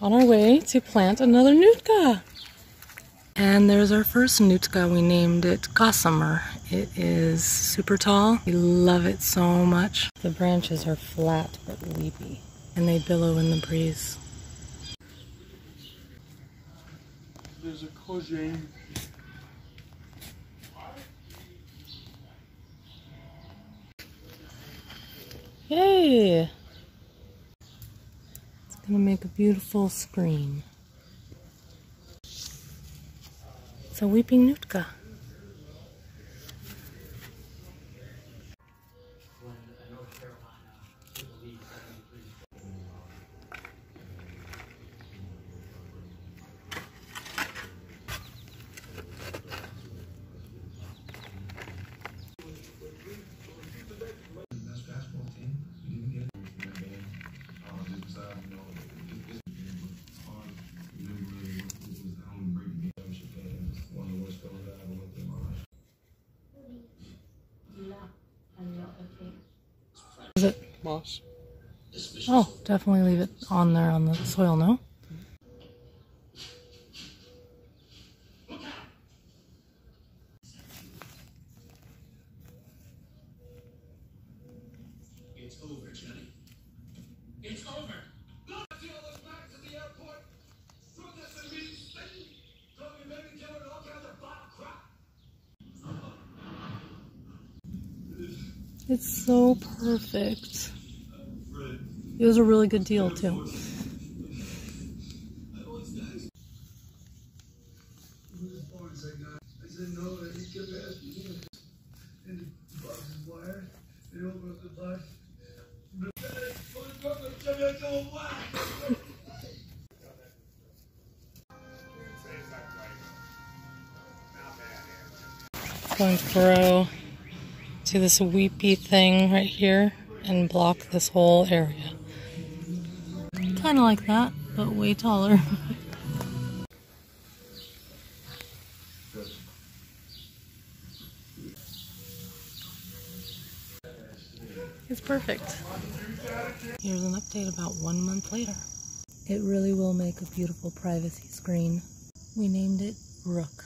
on our way to plant another Nootka. And there's our first Nootka. We named it Gossamer. It is super tall. We love it so much. The branches are flat but leafy, and they billow in the breeze. There's a cogent. Yay! It's gonna make a beautiful screen. It's a weeping Nootka. Is it Moss. Oh, definitely leave it on there on the soil, no? It's over, Johnny. It's over. Back to the airport. It's so perfect. It was a really good deal, too. It's going to grow to this weepy thing right here and block this whole area. Kind of like that, but way taller. It's perfect. Here's an update about 1 month later. It really will make a beautiful privacy screen. We named it Rook.